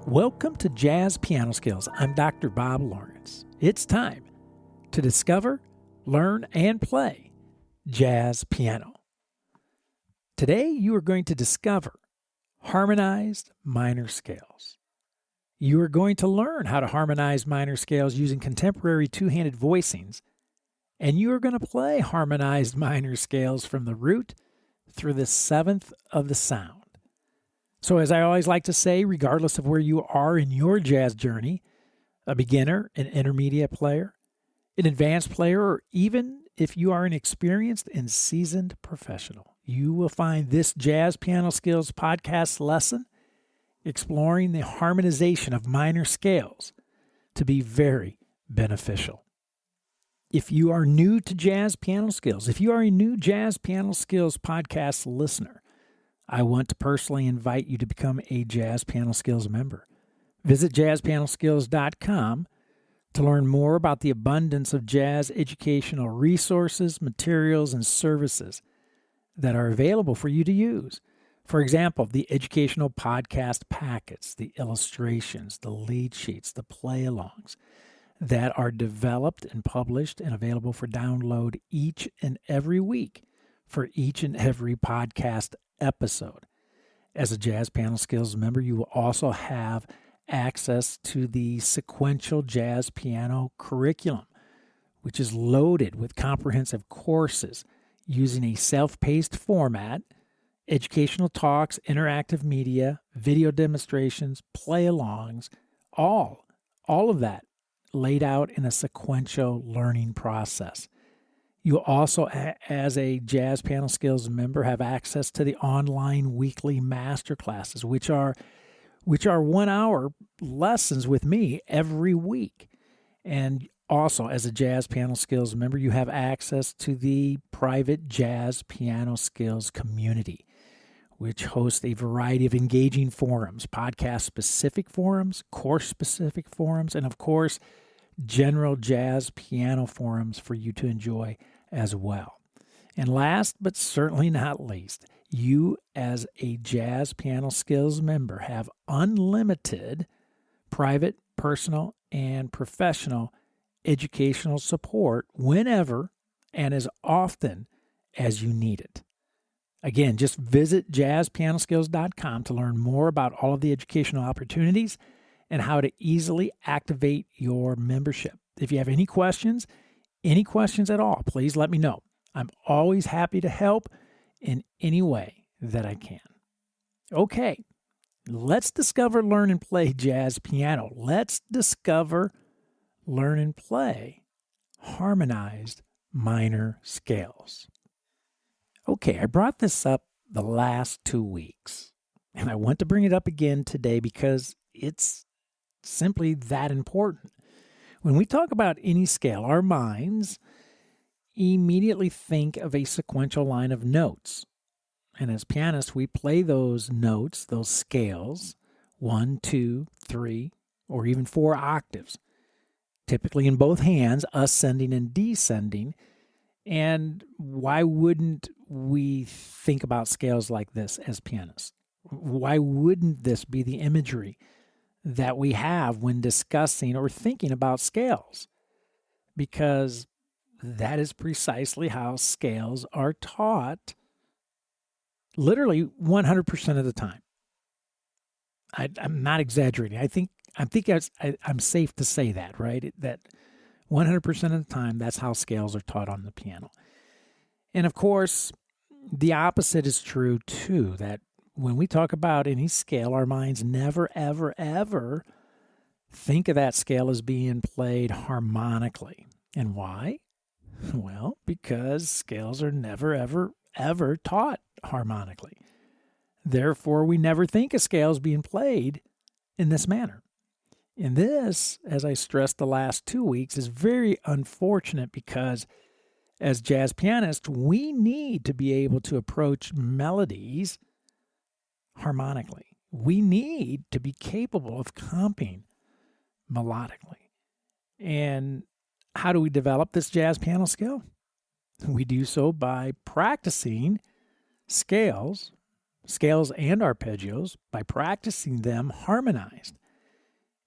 Welcome to Jazz Piano Skills. I'm Dr. Bob Lawrence. It's time to discover, learn, and play jazz piano. Today you are going to discover harmonized minor scales. You are going to learn how to harmonize minor scales using contemporary two-handed voicings, and you are going to play harmonized minor scales from the root through the seventh of the sound. So as I always like to say, regardless of where you are in your jazz journey, a beginner, an intermediate player, an advanced player, or even if you are an experienced and seasoned professional, you will find this Jazz Piano Skills podcast lesson exploring the harmonization of minor scales to be very beneficial. If you are new to Jazz Piano Skills, if you are a new Jazz Piano Skills podcast listener, I want to personally invite you to become a Jazz Piano Skills member. Visit JazzPianoSkills.com to learn more about the abundance of jazz educational resources, materials, and services that are available for you to use. For example, the educational podcast packets, the illustrations, the lead sheets, the play-alongs that are developed and published and available for download each and every week for each and every podcast episode. As a Jazz Piano Skills member, you will also have access to the sequential jazz piano curriculum, which is loaded with comprehensive courses using a self-paced format, educational talks, interactive media, video demonstrations, play-alongs, all of that laid out in a sequential learning process. You also, as a Jazz Piano Skills member, have access to the online weekly masterclasses, which are 1 hour lessons with me every week. And also, as a Jazz Piano Skills member, you have access to the private Jazz Piano Skills community, which hosts a variety of engaging forums, podcast-specific forums, course-specific forums, and of course, general jazz piano forums for you to enjoy as well. And last but certainly not least, you as a Jazz Piano Skills member have unlimited private, personal, and professional educational support whenever and as often as you need it. Again, just visit JazzPianoSkills.com to learn more about all of the educational opportunities and how to easily activate your membership. If you have any questions at all, please let me know. I'm always happy to help in any way that I can. Okay, let's discover, learn, and play jazz piano. Let's discover, learn, and play harmonized minor scales. Okay, I brought this up the last 2 weeks, and I want to bring it up again today because it's simply that important. When we talk about any scale, our minds immediately think of a sequential line of notes. And as pianists, we play those notes, those scales, 1, 2, 3, or even 4 octaves, typically in both hands, ascending and descending. And why wouldn't we think about scales like this as pianists? Why wouldn't this be the imagery that we have when discussing or thinking about scales? Because that is precisely how scales are taught literally 100% of the time. I'm not exaggerating. I'm safe to say that, right? That 100% of the time, that's how scales are taught on the piano. And of course, the opposite is true too, that when we talk about any scale, our minds never, ever, ever think of that scale as being played harmonically. And why? Well, because scales are never, ever, ever taught harmonically. Therefore, we never think of scales being played in this manner. And this, as I stressed the last 2 weeks, is very unfortunate because as jazz pianists, we need to be able to approach melodies harmonically. We need to be capable of comping melodically. And how do we develop this jazz piano skill? We do so by practicing scales and arpeggios, by practicing them harmonized.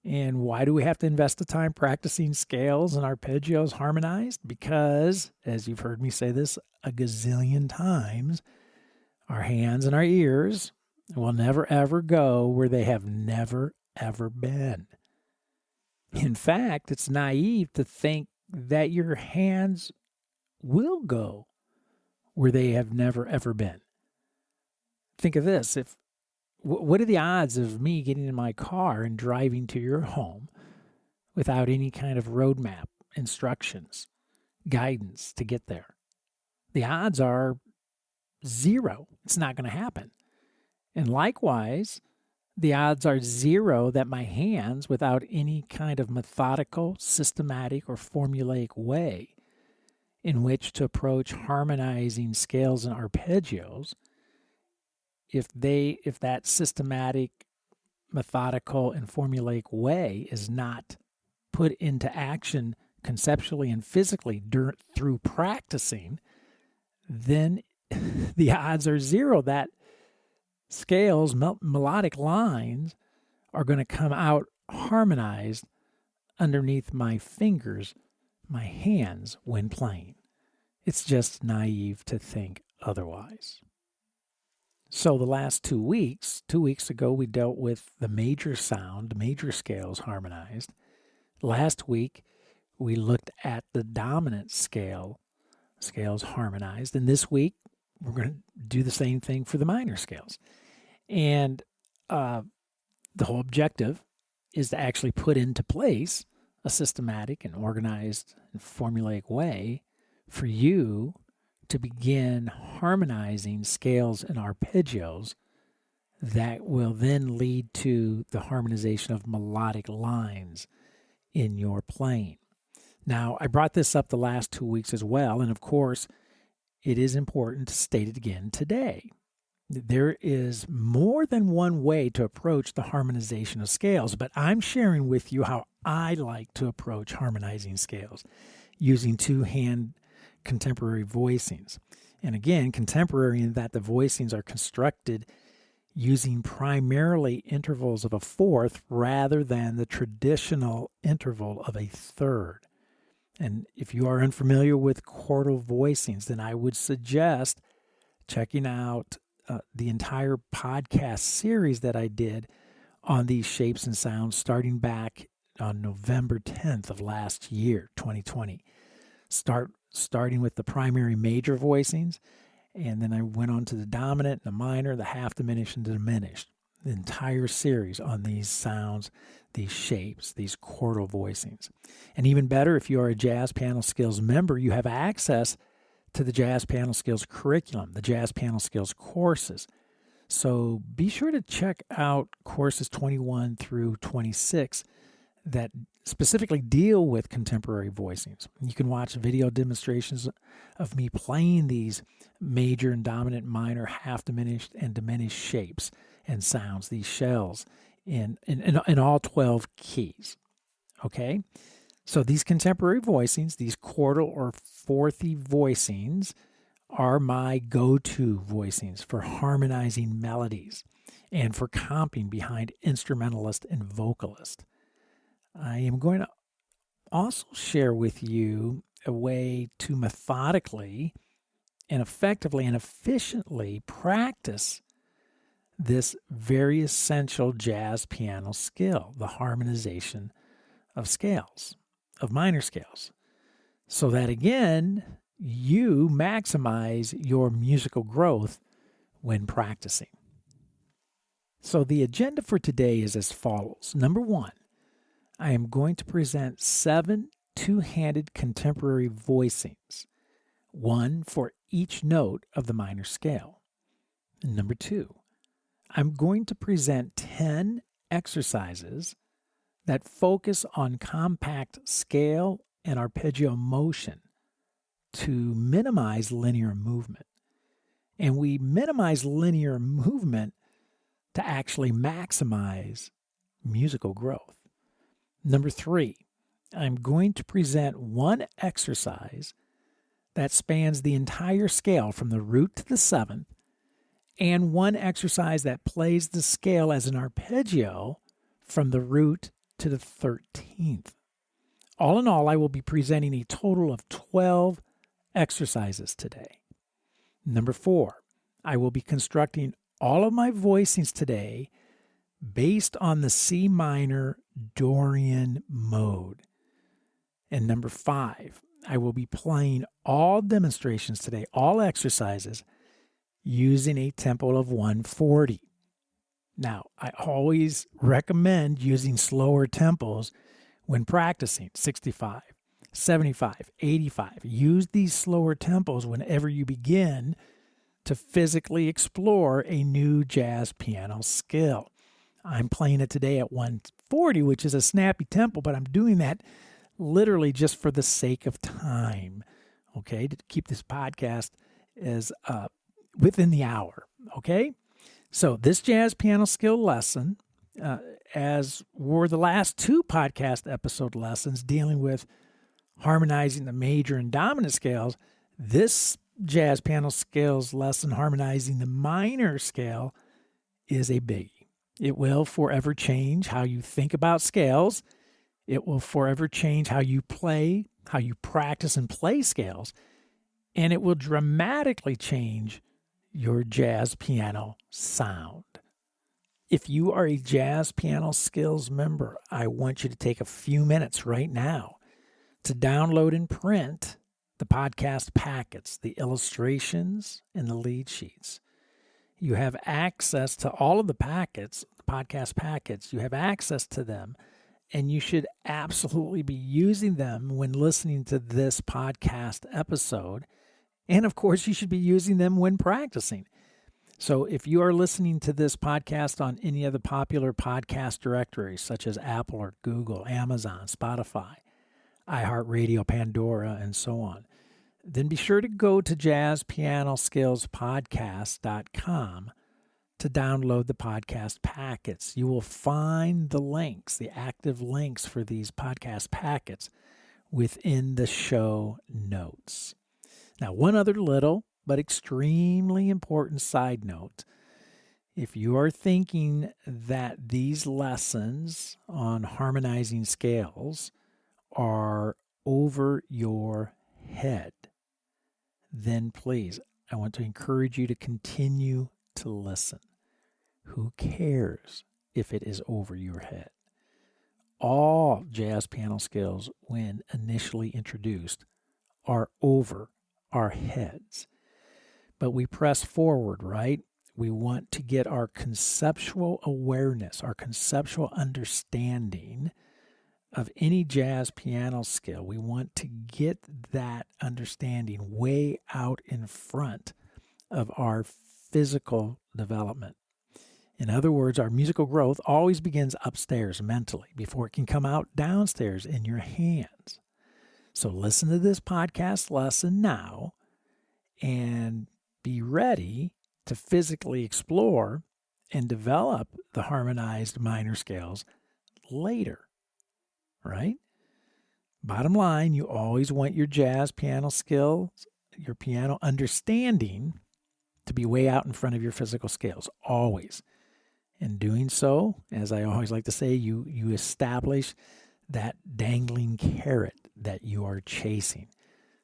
And why do we have to invest the time practicing scales and arpeggios harmonized? Because, as you've heard me say this a gazillion times, our hands and our ears will never ever go where they have never ever been. In fact, it's naive to think that your hands will go where they have never ever been. Think of this. What are the odds of me getting in my car and driving to your home without any kind of roadmap, instructions, guidance to get there? The odds are zero. It's not going to happen. And likewise, the odds are zero that my hands, without any kind of methodical, systematic, or formulaic way in which to approach harmonizing scales and arpeggios, if that systematic, methodical, and formulaic way is not put into action conceptually and physically through practicing, then the odds are zero that scales, melodic lines, are going to come out harmonized underneath my fingers, my hands, when playing. It's just naive to think otherwise. So the last 2 weeks ago, we dealt with the major sound, major scales harmonized. Last week, we looked at the dominant scales harmonized. And this week, we're going to do the same thing for the minor scales. And the whole objective is to actually put into place a systematic and organized and formulaic way for you to begin harmonizing scales and arpeggios that will then lead to the harmonization of melodic lines in your playing. Now, I brought this up the last 2 weeks as well, and of course, it is important to state it again today. There is more than one way to approach the harmonization of scales, but I'm sharing with you how I like to approach harmonizing scales using two-hand contemporary voicings. And again, contemporary in that the voicings are constructed using primarily intervals of a fourth rather than the traditional interval of a third. And if you are unfamiliar with chordal voicings, then I would suggest checking out the entire podcast series that I did on these shapes and sounds starting back on November 10th of last year, 2020. Starting with the primary major voicings, and then I went on to the dominant, the minor, the half diminished, and the diminished. The entire series on these sounds, these shapes, these chordal voicings. And even better, if you are a JazzPianoSkills member, you have access to the JazzPianoSkills curriculum, the JazzPianoSkills courses. So be sure to check out courses 21 through 26 that specifically deal with contemporary voicings. You can watch video demonstrations of me playing these major and dominant, minor, half diminished, and diminished shapes and sounds, these shells in all 12 keys. Okay? So these contemporary voicings, these chordal or fourthy voicings, are my go-to voicings for harmonizing melodies and for comping behind instrumentalist and vocalist. I am going to also share with you a way to methodically and effectively and efficiently practice this very essential jazz piano skill, the harmonization of scales, of minor scales, so that, again, you maximize your musical growth when practicing. So the agenda for today is as follows. Number one, I am going to present 7 two-handed contemporary voicings, one for each note of the minor scale. Number 2, I'm going to present 10 exercises that focus on compact scale and arpeggio motion to minimize linear movement. And we minimize linear movement to actually maximize musical growth. Number 3, I'm going to present one exercise that spans the entire scale from the root to the 7th, and one exercise that plays the scale as an arpeggio from the root to the 13th. All in all, I will be presenting a total of 12 exercises today. Number 4, I will be constructing all of my voicings today based on the C minor Dorian mode. And number 5, I will be playing all demonstrations today, all exercises, using a tempo of 140. Now, I always recommend using slower tempos when practicing, 65, 75, 85. Use these slower tempos whenever you begin to physically explore a new jazz piano skill. I'm playing it today at 140, which is a snappy tempo, but I'm doing that literally just for the sake of time, okay, to keep this podcast as within the hour, okay? So this jazz piano skill lesson, as were the last 2 podcast episode lessons dealing with harmonizing the major and dominant scales, this jazz piano skills lesson harmonizing the minor scale is a biggie. It will forever change how you think about scales. It will forever change how you play, how you practice and play scales. And it will dramatically change your jazz piano sound. If you are a Jazz Piano Skills member, I want you to take a few minutes right now to download and print the podcast packets, the illustrations, and the lead sheets. You have access to all of the packets, the podcast packets. You have access to them, and you should absolutely be using them when listening to this podcast episode. And of course, you should be using them when practicing. So if you are listening to this podcast on any of the popular podcast directories, such as Apple or Google, Amazon, Spotify, iHeartRadio, Pandora, and so on, then be sure to go to JazzPianoSkillsPodcast.com to download the podcast packets. You will find the links, the active links for these podcast packets within the show notes. Now, one other little but extremely important side note. If you are thinking that these lessons on harmonizing scales are over your head, then please, I want to encourage you to continue to listen. Who cares if it is over your head? All jazz piano skills, when initially introduced, are over our heads. But we press forward, right? We want to get our conceptual awareness, our conceptual understanding of any jazz piano skill. We want to get that understanding way out in front of our physical development. In other words, our musical growth always begins upstairs mentally before it can come out downstairs in your hands. So listen to this podcast lesson now and be ready to physically explore and develop the harmonized minor scales later, right? Bottom line, you always want your jazz piano skills, your piano understanding to be way out in front of your physical scales, always. In doing so, as I always like to say, you establish that dangling carrot that you are chasing.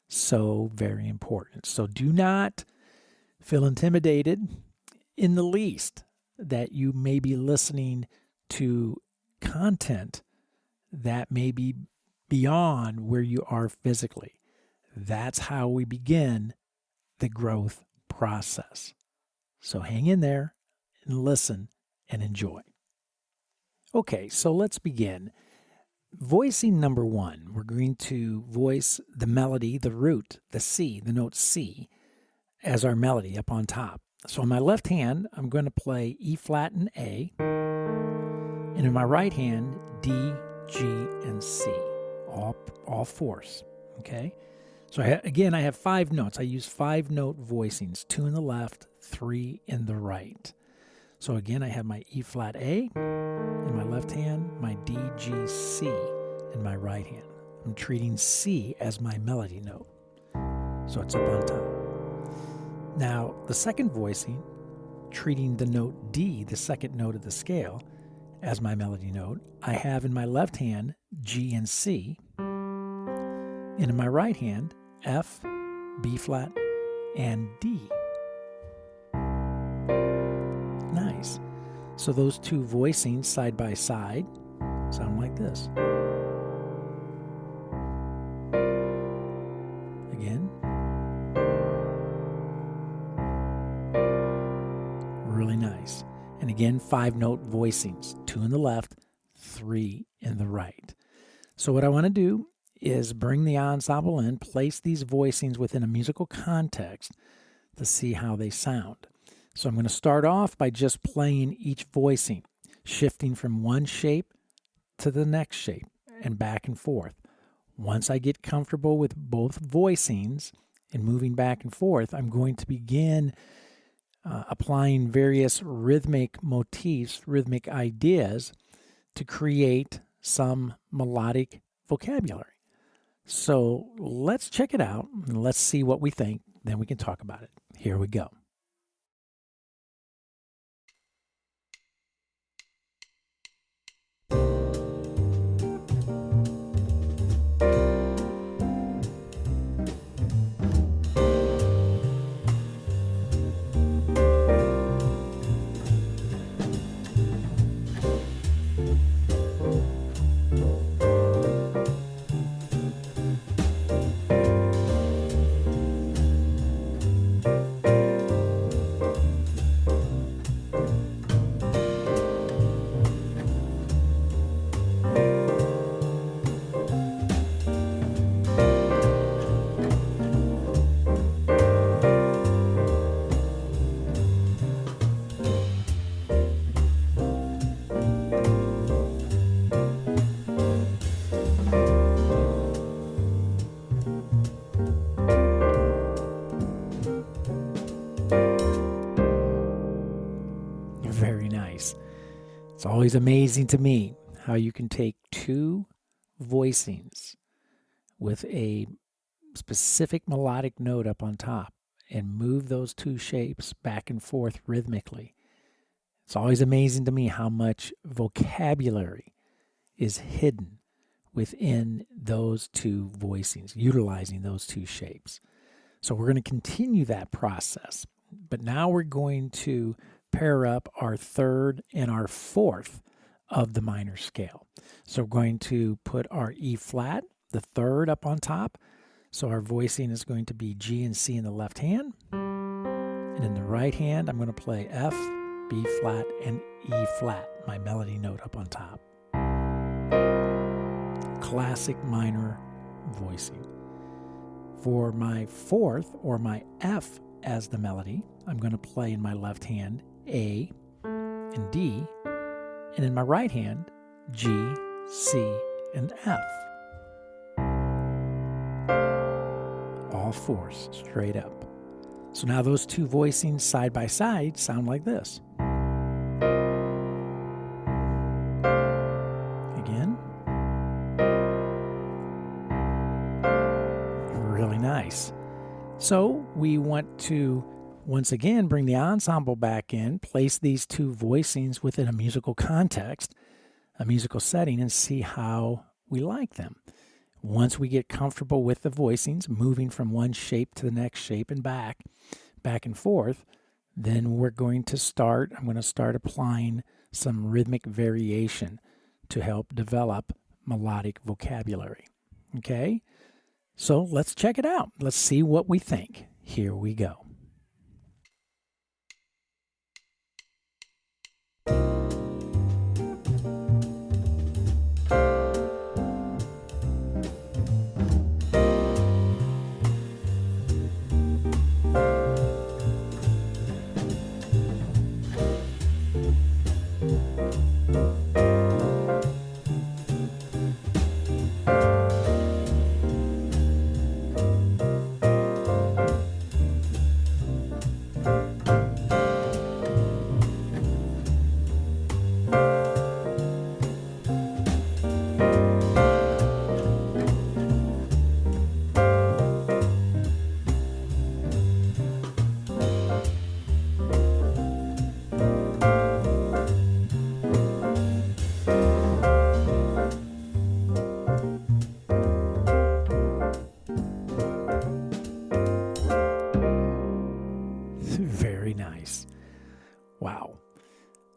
So very important. So do not feel intimidated in the least that you may be listening to content that may be beyond where you are physically. That's how we begin the growth process. So hang in there and listen and enjoy. Okay, so let's begin. Voicing number 1, we're going to voice the melody, the root, the C, the note C, as our melody up on top. So in my left hand, I'm going to play E flat and A, and in my right hand, D, G, and C, all fourths, okay? So I have 5 notes. I use 5-note voicings, 2 in the left, 3 in the right. So again, I have my E flat A in my left hand, my D, G, C in my right hand. I'm treating C as my melody note. So it's up on top. Now, the second voicing, treating the note D, the second note of the scale, as my melody note. I have in my left hand G and C, and in my right hand F, B flat, and D. Nice. So those two voicings side by side sound like this. Again. Really nice. And again, 5-note voicings, 2 in the left, 3 in the right. So what I want to do is bring the ensemble in, place these voicings within a musical context to see how they sound. So I'm going to start off by just playing each voicing, shifting from one shape to the next shape and back and forth. Once I get comfortable with both voicings and moving back and forth, I'm going to begin applying various rhythmic motifs, rhythmic ideas to create some melodic vocabulary. So let's check it out and let's see what we think. Then we can talk about it. Here we go. Very nice. It's always amazing to me how you can take two voicings with a specific melodic note up on top and move those two shapes back and forth rhythmically. It's always amazing to me how much vocabulary is hidden within those two voicings, utilizing those two shapes. So we're going to continue that process, but now we're going to pair up our third and our fourth of the minor scale. So we're going to put our E flat, the third, up on top. So our voicing is going to be G and C in the left hand. And in the right hand, I'm going to play F, B flat, and E flat, my melody note up on top. Classic minor voicing. For my fourth, or my F as the melody, I'm going to play in my left hand A and D, and in my right hand G, C, and F. All fours straight up. So now those two voicings side by side sound like this. Again. Really nice. So we want to once again bring the ensemble back in, place these two voicings within a musical context, a musical setting, and see how we like them. Once we get comfortable with the voicings, moving from one shape to the next shape and back and forth, then I'm going to start applying some rhythmic variation to help develop melodic vocabulary. Okay? So let's check it out. Let's see what we think. Here we go.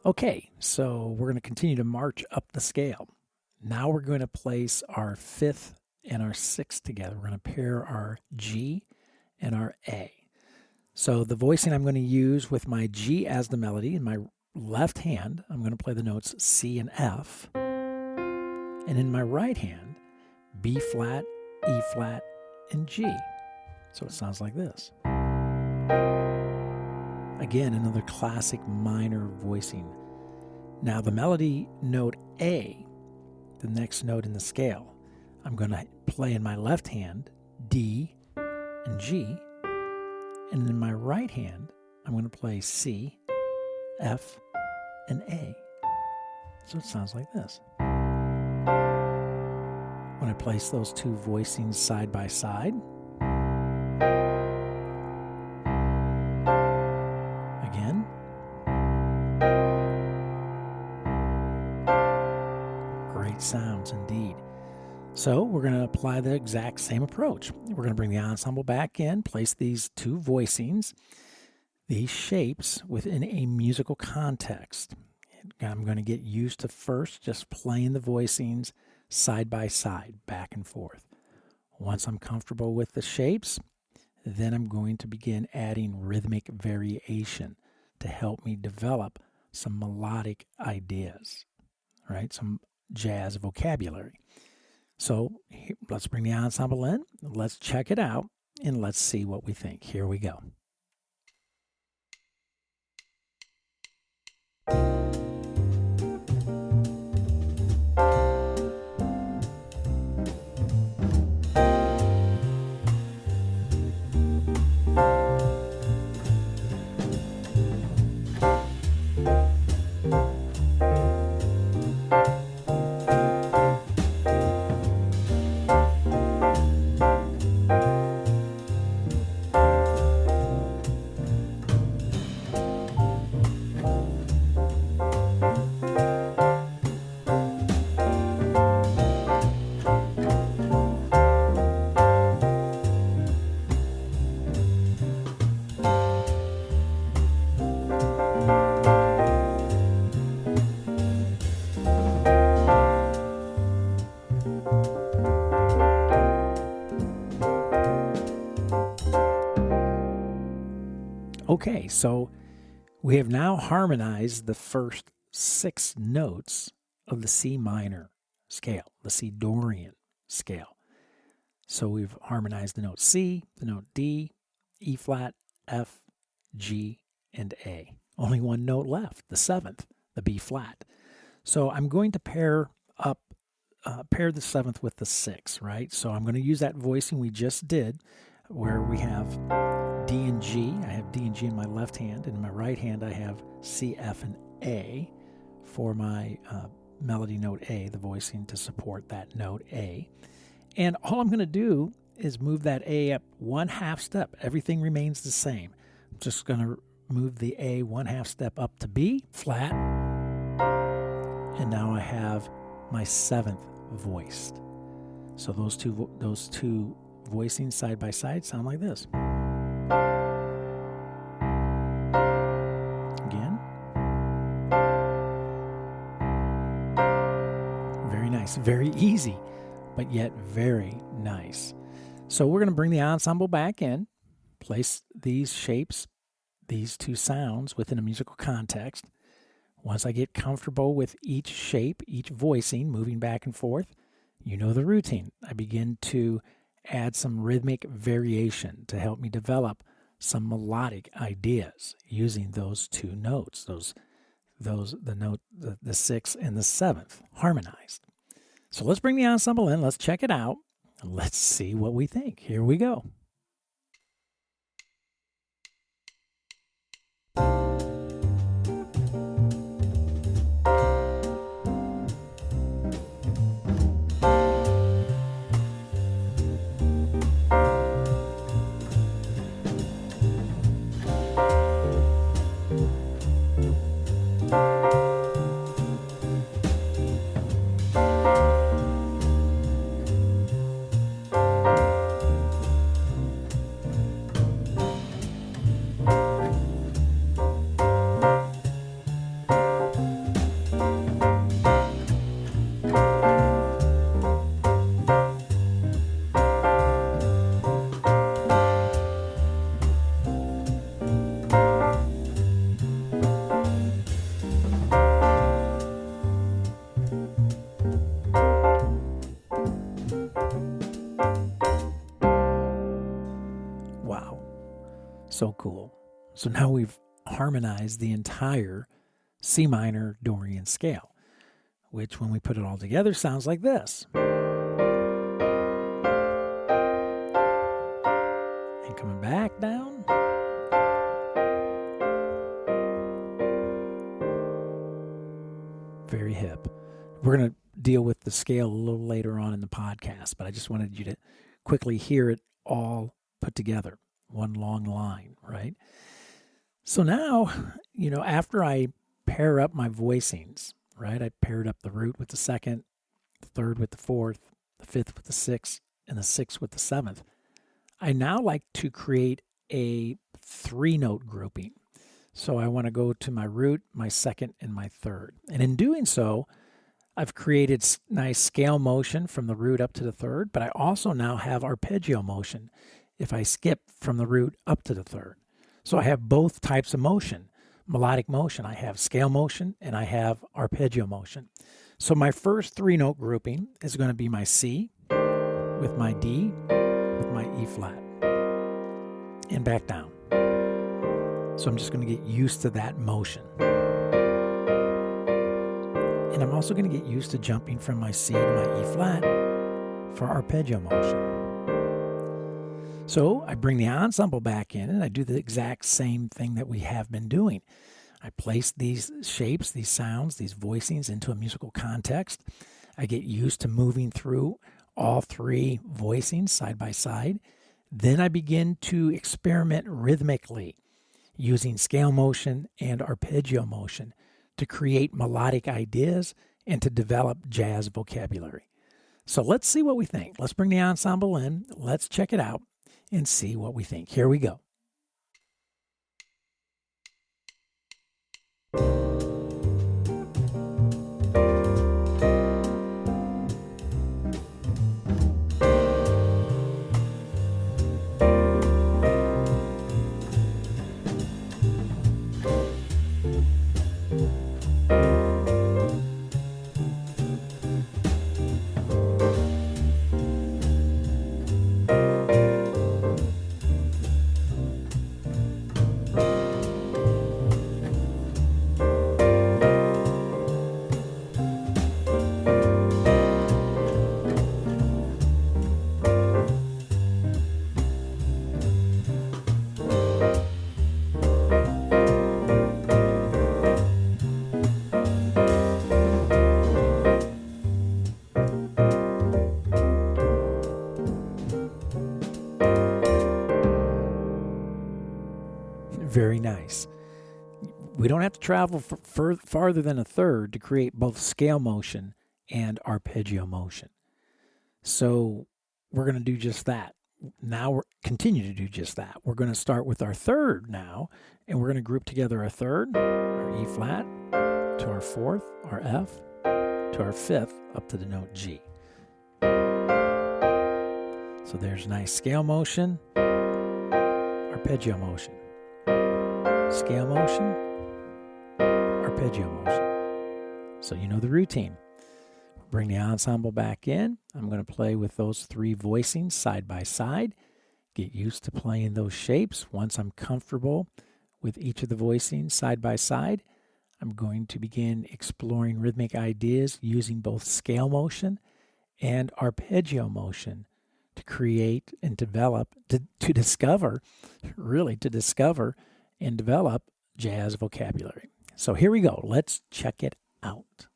Okay, so we're going to continue to march up the scale. Now we're going to place our fifth and our sixth together. We're going to pair our G and our A. So the voicing I'm going to use with my G as the melody in my left hand, I'm going to play the notes C and F. And in my right hand, B flat, E flat, and G. So it sounds like this. Again, another classic minor voicing. Now the melody note A, the next note in the scale, I'm going to play in my left hand D and G, and in my right hand I'm going to play C, F, and A. So it sounds like this. When I place those two voicings side by side, again, great sounds indeed. So we're going to apply the exact same approach. We're going to bring the ensemble back in, place these two voicings, these shapes within a musical context. I'm going to get used to first just playing the voicings side by side, back and forth. Once I'm comfortable with the shapes, then I'm going to begin adding rhythmic variation to help me develop some melodic ideas, right? Some jazz vocabulary. So let's bring the ensemble in, let's check it out, and let's see what we think. Here we go. Okay, so we have now harmonized the first 6 notes of the C minor scale, the C Dorian scale. So we've harmonized the note C, the note D, E flat, F, G, and A. Only one note left, the 7th, the B flat. So I'm going to pair the 7th with the 6th, right? So I'm going to use that voicing we just did where we have D and G. I have D and G in my left hand, and in my right hand I have C, F, and A for my melody note A, the voicing to support that note A. And all I'm going to do is move that A up 1/2 step. Everything remains the same. I'm just going to move the A 1/2 step up to B flat, and now I have my 7th voiced. So those two voicings side by side sound like this. Again. Very nice, very easy, but yet very nice. So we're going to bring the ensemble back in, place these shapes, these two sounds within a musical context. Once I get comfortable with each shape, each voicing, moving back and forth, you know the routine. I begin to add some rhythmic variation to help me develop some melodic ideas using those two notes, the 6th and the 7th harmonized. So let's bring the ensemble in, let's check it out, and let's see what we think. Here we go. Thank you. So cool. So now we've harmonized the entire C minor Dorian scale, which when we put it all together sounds like this. And coming back down. Very hip. We're going to deal with the scale a little later on in the podcast, but I just wanted you to quickly hear it all put together. One long line, right? So now, after I pair up my voicings, right? I paired up the root with the second, the third with the fourth, the fifth with the sixth, and the sixth with the seventh. I now like to create a 3-note grouping. So I want to go to my root, my second, and my third. And in doing so, I've created nice scale motion from the root up to the third, but I also now have arpeggio motion if I skip from the root up to the third. So I have both types of motion, melodic motion. I have scale motion and I have arpeggio motion. So my first 3-note grouping is going to be my C with my D with my E flat and back down. So I'm just going to get used to that motion. And I'm also going to get used to jumping from my C to my E flat for arpeggio motion. So I bring the ensemble back in and I do the exact same thing that we have been doing. I place these shapes, these sounds, these voicings into a musical context. I get used to moving through all 3 voicings side by side. Then I begin to experiment rhythmically using scale motion and arpeggio motion to create melodic ideas and to develop jazz vocabulary. So let's see what we think. Let's bring the ensemble in. Let's check it out and see what we think. Here we go. Very nice. We don't have to travel farther than a third to create both scale motion and arpeggio motion. So we're going to do just that. Now we're continue to do just that. We're going to start with our third now, and we're going to group together our third, our E flat, to our fourth, our F, to our fifth, up to the note G. So there's nice scale motion, arpeggio motion. Scale motion, arpeggio motion. So you know the routine. Bring the ensemble back in. I'm going to play with those 3 voicings side by side. Get used to playing those shapes. Once I'm comfortable with each of the voicings side by side, I'm going to begin exploring rhythmic ideas using both scale motion and arpeggio motion to create and develop, to discover and develop jazz vocabulary. So here we go. Let's check it out.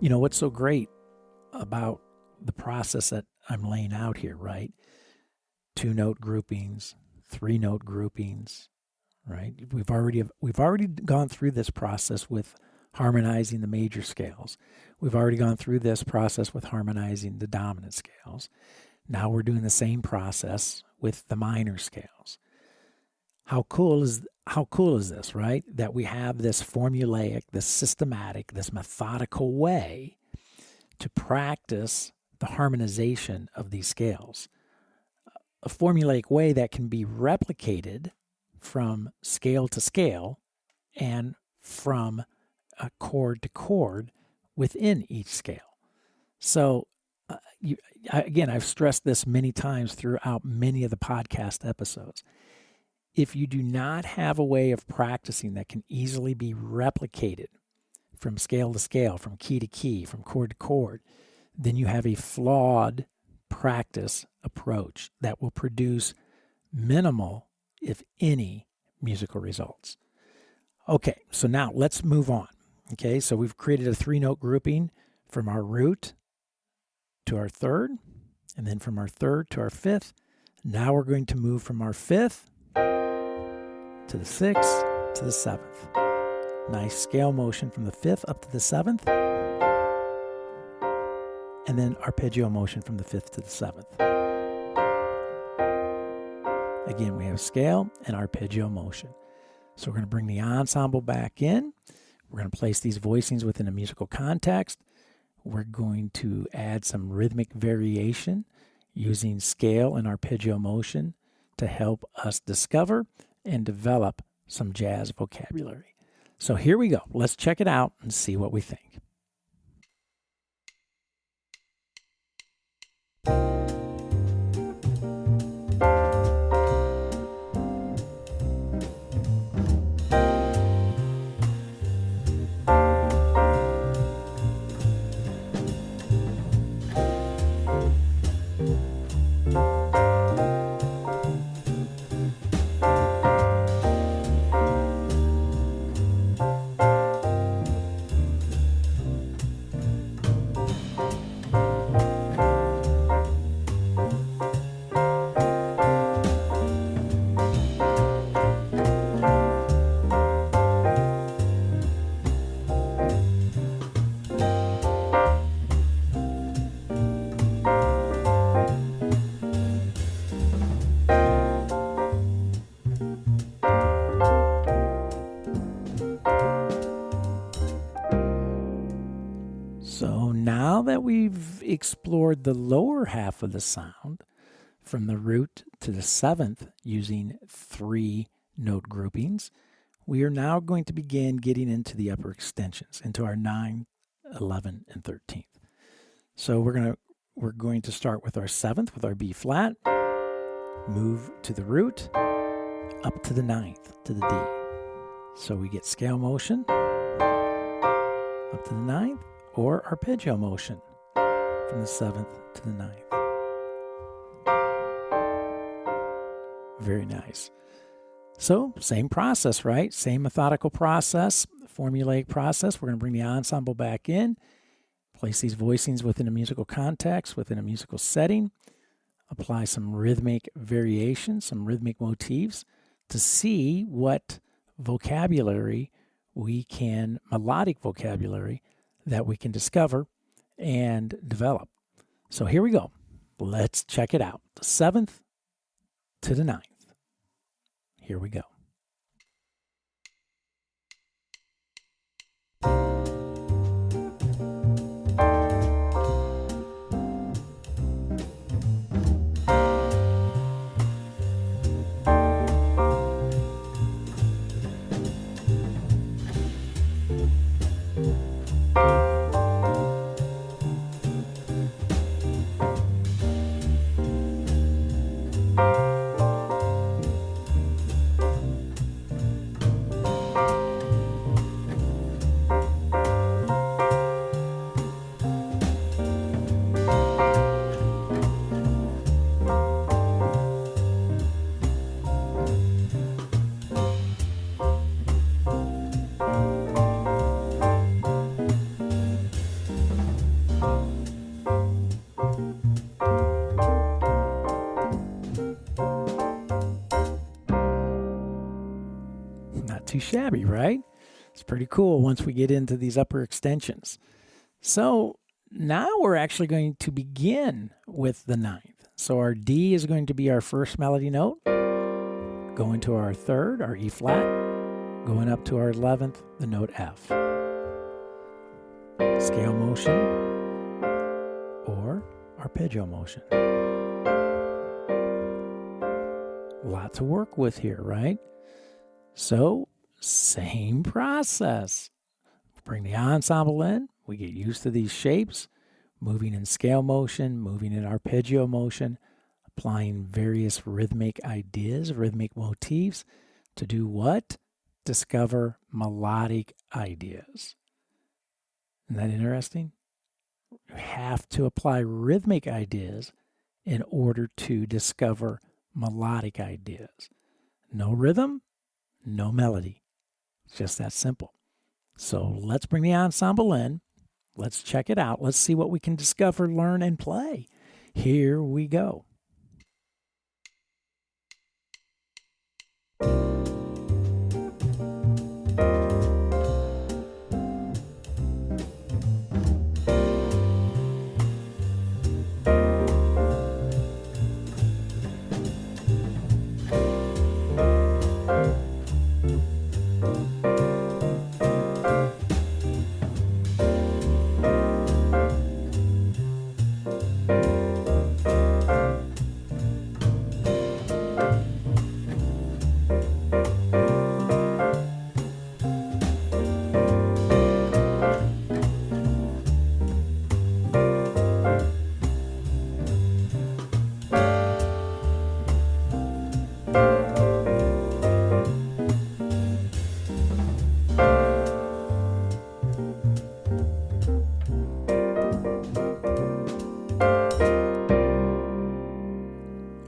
What's so great about the process that I'm laying out here, right? 2-note groupings, 3-note groupings, right? We've already gone through this process with harmonizing the major scales. We've already gone through this process with harmonizing the dominant scales. Now we're doing the same process with the minor scales. How cool is this, right? That we have this formulaic, this systematic, this methodical way to practice the harmonization of these scales. A formulaic way that can be replicated from scale to scale and from chord to chord within each scale. So, I've stressed this many times throughout many of the podcast episodes. If you do not have a way of practicing that can easily be replicated from scale to scale, from key to key, from chord to chord, then you have a flawed practice approach that will produce minimal, if any, musical results. Okay, so now let's move on. Okay, so we've created a 3-note grouping from our root to our third, and then from our third to our fifth. Now we're going to move from our fifth to the sixth to the seventh. Nice scale motion from the fifth up to the seventh. And then arpeggio motion from the fifth to the seventh. Again, we have scale and arpeggio motion. So we're going to bring the ensemble back in. We're going to place these voicings within a musical context. We're going to add some rhythmic variation using scale and arpeggio motion to help us discover and develop some jazz vocabulary. So here we go. Let's check it out and see what we think. So now that we've explored the lower half of the sound, from the root to the seventh using 3-note groupings, we are now going to begin getting into the upper extensions, into our 9, 11, and 13th. So we're going to start with our seventh, with our B flat, move to the root, up to the 9th, to the D. So we get scale motion, up to the 9th, or arpeggio motion from the 7th to the 9th. Very nice. So same process, right? Same methodical process, formulaic process. We're going to bring the ensemble back in, place these voicings within a musical context, within a musical setting, apply some rhythmic variation, some rhythmic motifs to see what vocabulary melodic vocabulary that we can discover and develop. So here we go. Let's check it out. The 7th to the 9th. Here we go. too shabby, right? It's pretty cool once we get into these upper extensions. So now we're actually going to begin with the ninth. So our D is going to be our first melody note, going to our third, our E flat, going up to our 11th, the note F. Scale motion or arpeggio motion. A lot to work with here, right? So, same process. Bring the ensemble in. We get used to these shapes, moving in scale motion, moving in arpeggio motion, applying various rhythmic ideas, rhythmic motifs to do what? Discover melodic ideas. Isn't that interesting? You have to apply rhythmic ideas in order to discover melodic ideas. No rhythm, no melody. It's just that simple. So let's bring the ensemble in. Let's check it out. Let's see what we can discover, learn, and play. Here we go.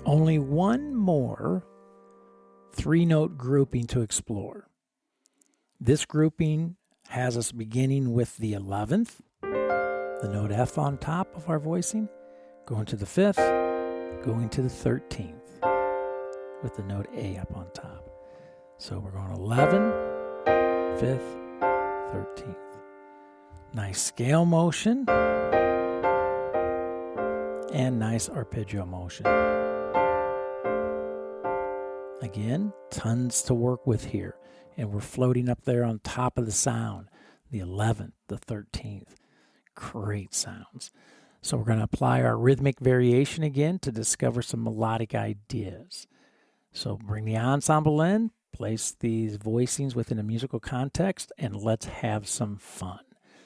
Only one more three-note grouping to explore. This grouping has us beginning with the 11th, the note F on top of our voicing, going to the 5th, going to the 13th, with the note A up on top. So we're going 11, 5th, 13th. Nice scale motion and nice arpeggio motion. Again, tons to work with here. And we're floating up there on top of the sound. The 11th, the 13th. Great sounds. So we're going to apply our rhythmic variation again to discover some melodic ideas. So bring the ensemble in, place these voicings within a musical context, and let's have some fun.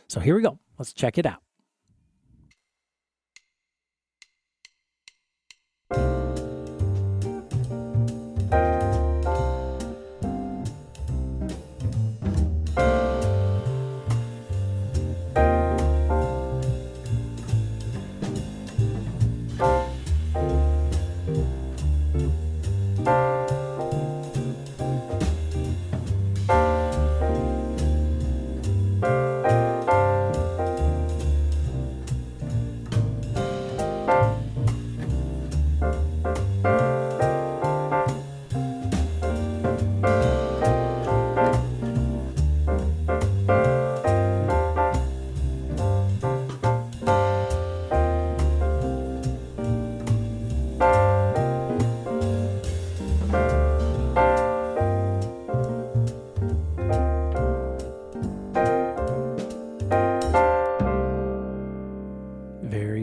So here we go. Let's check it out.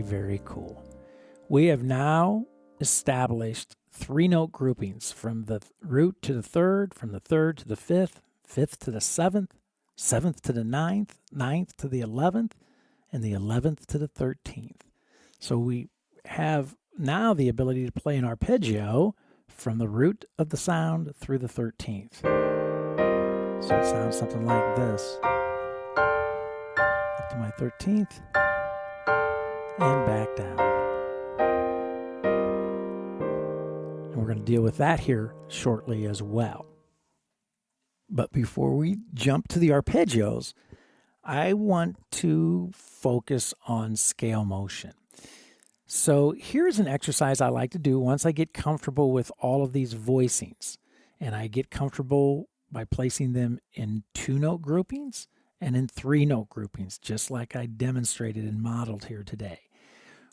Very cool. We have now established three-note groupings from the root to the third, from the third to the fifth, fifth to the seventh, seventh to the ninth, ninth to the 11th, and the 11th to the 13th. So we have now the ability to play an arpeggio from the root of the sound through the 13th. So it sounds something like this. Up to my 13th. And back down. And we're going to deal with that here shortly as well. But before we jump to the arpeggios, I want to focus on scale motion. So here's an exercise I like to do once I get comfortable with all of these voicings and I get comfortable by placing them in 2-note groupings and in 3-note groupings, just like I demonstrated and modeled here today.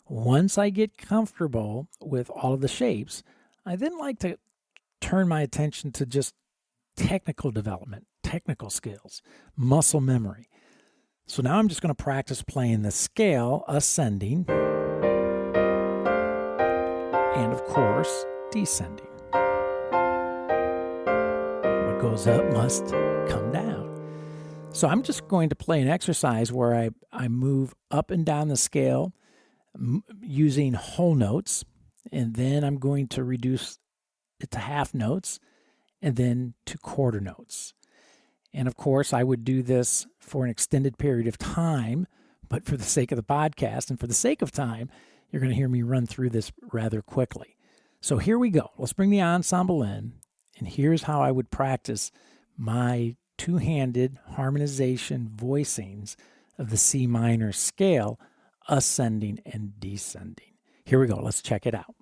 Once I get comfortable with all of the shapes, I then like to turn my attention to just technical development, technical skills, muscle memory. So now I'm just going to practice playing the scale ascending and, of course, descending. What goes up must come down. So I'm just going to play an exercise where I move up and down the scale using whole notes, and then I'm going to reduce it to half notes and then to quarter notes. And of course, I would do this for an extended period of time, but for the sake of the podcast and for the sake of time, you're going to hear me run through this rather quickly. So here we go. Let's bring the ensemble in, and here's how I would practice my two-handed harmonization voicings of the C minor scale, ascending and descending. Here we go. Let's check it out.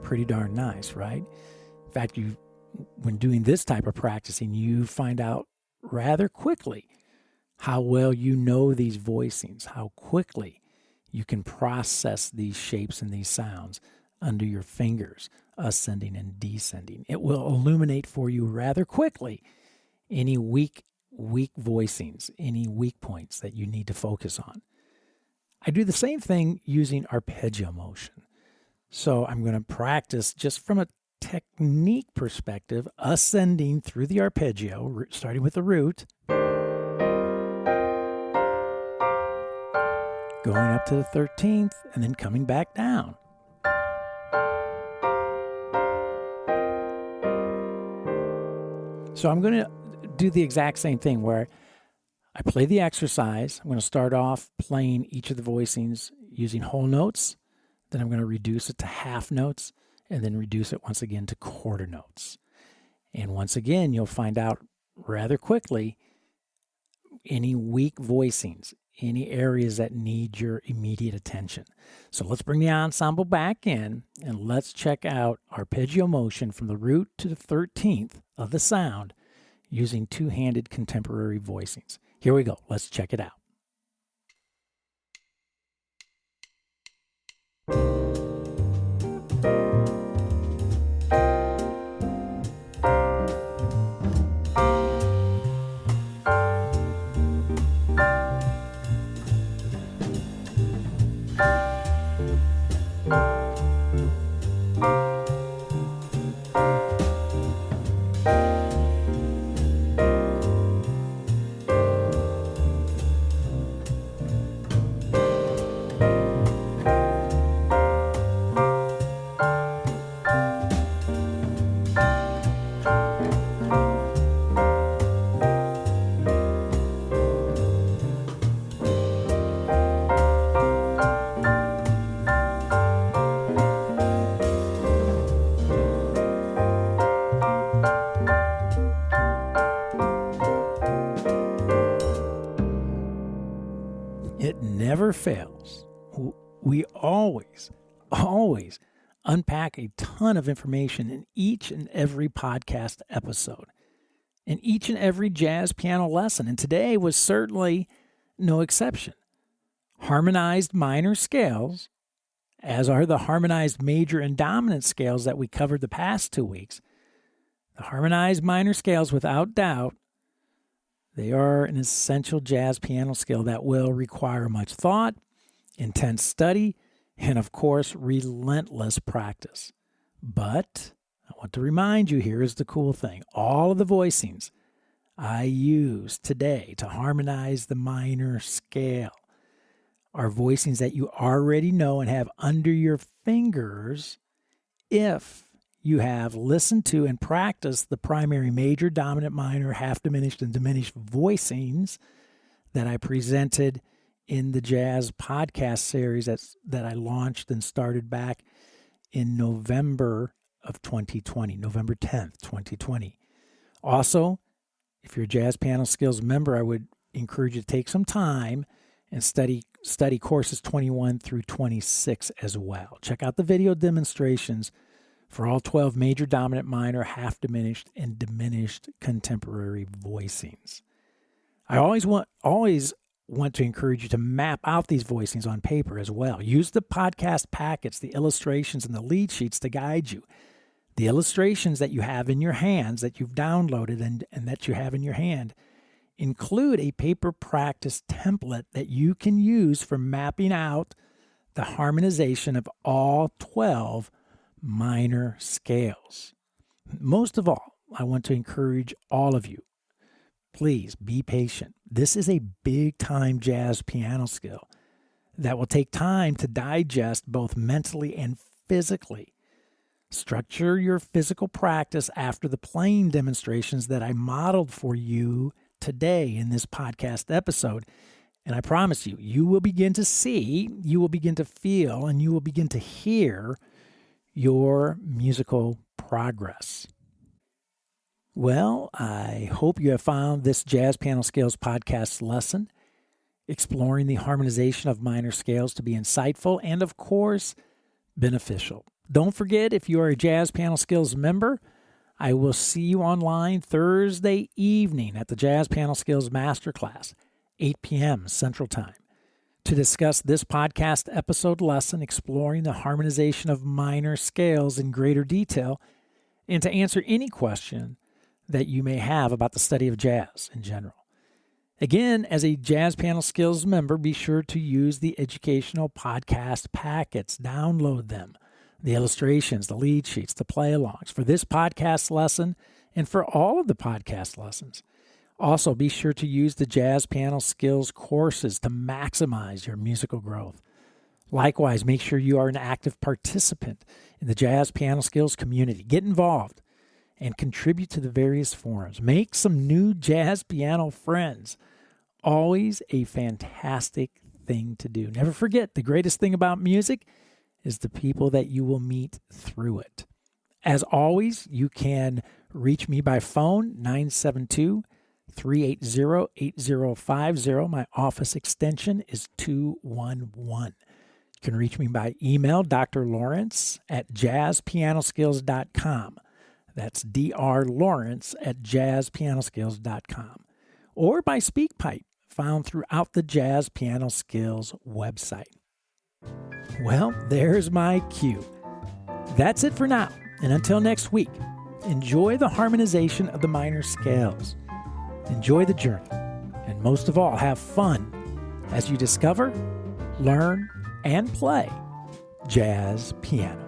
Pretty darn nice, right? In fact, when doing this type of practicing, you find out rather quickly how well you know these voicings, how quickly you can process these shapes and these sounds under your fingers, ascending and descending. It will illuminate for you rather quickly any weak voicings, any weak points that you need to focus on. I do the same thing using arpeggio motion. So I'm going to practice just from a technique perspective, ascending through the arpeggio, starting with the root, going up to the 13th, and then coming back down. So I'm going to do the exact same thing where I play the exercise. I'm going to start off playing each of the voicings using whole notes. Then I'm going to reduce it to half notes and then reduce it once again to quarter notes. And once again, you'll find out rather quickly any weak voicings, any areas that need your immediate attention. So let's bring the ensemble back in and let's check out arpeggio motion from the root to the 13th of the sound using two-handed contemporary voicings. Here we go. Let's check it out. It never fails. We always unpack a ton of information in each and every podcast episode, in each and every jazz piano lesson, and today was certainly no exception. Harmonized minor scales, as are the harmonized major and dominant scales that we covered the past 2 weeks, The harmonized minor scales, without doubt, they are an essential jazz piano skill that will require much thought, intense study, and of course, relentless practice. But I want to remind you, here is the cool thing. All of the voicings I use today to harmonize the minor scale are voicings that you already know and have under your fingers if you have listened to and practiced the primary, major, dominant, minor, half diminished, and diminished voicings that I presented in the jazz podcast series that I launched and started back in November of 2020, November 10th, 2020. Also, if you're a Jazz Piano Skills member, I would encourage you to take some time and study courses 21 through 26 as well. Check out the video demonstrations for all 12 major, dominant, minor, half diminished, and diminished contemporary voicings. I always want to encourage you to map out these voicings on paper as well. Use the podcast packets, the illustrations, and the lead sheets to guide you. The illustrations that you have in your hands, that you've downloaded and that you have in your hand, include a paper practice template that you can use for mapping out the harmonization of all 12 minor scales. Most of all, I want to encourage all of you, please be patient. This is a big-time jazz piano skill that will take time to digest both mentally and physically. Structure your physical practice after the playing demonstrations that I modeled for you today in this podcast episode. And I promise you, you will begin to see, you will begin to feel, and you will begin to hear your musical progress. Well, I hope you have found this Jazz Piano Skills podcast lesson, exploring the harmonization of minor scales, to be insightful and, of course, beneficial. Don't forget, if you are a Jazz Piano Skills member, I will see you online Thursday evening at the Jazz Piano Skills Masterclass, 8 p.m. Central Time, to discuss this podcast episode lesson, exploring the harmonization of minor scales in greater detail, and to answer any question that you may have about the study of jazz in general. Again, as a Jazz Piano Skills member, be sure to use the educational podcast packets. Download them, the illustrations, the lead sheets, the play-alongs for this podcast lesson and for all of the podcast lessons. Also, be sure to use the Jazz Piano Skills courses to maximize your musical growth. Likewise, make sure you are an active participant in the Jazz Piano Skills community. Get involved and contribute to the various forums. Make some new jazz piano friends. Always a fantastic thing to do. Never forget, the greatest thing about music is the people that you will meet through it. As always, you can reach me by phone, 972-380-8050. My office extension is 211. You can reach me by email, drlawrence@jazzpianoskills.com. That's drlawrence@jazzpianoskills.com. Or by SpeakPipe, found throughout the Jazz Piano Skills website. Well, there's my cue. That's it for now. And until next week, enjoy the harmonization of the minor scales. Enjoy the journey. And most of all, have fun as you discover, learn, and play jazz piano.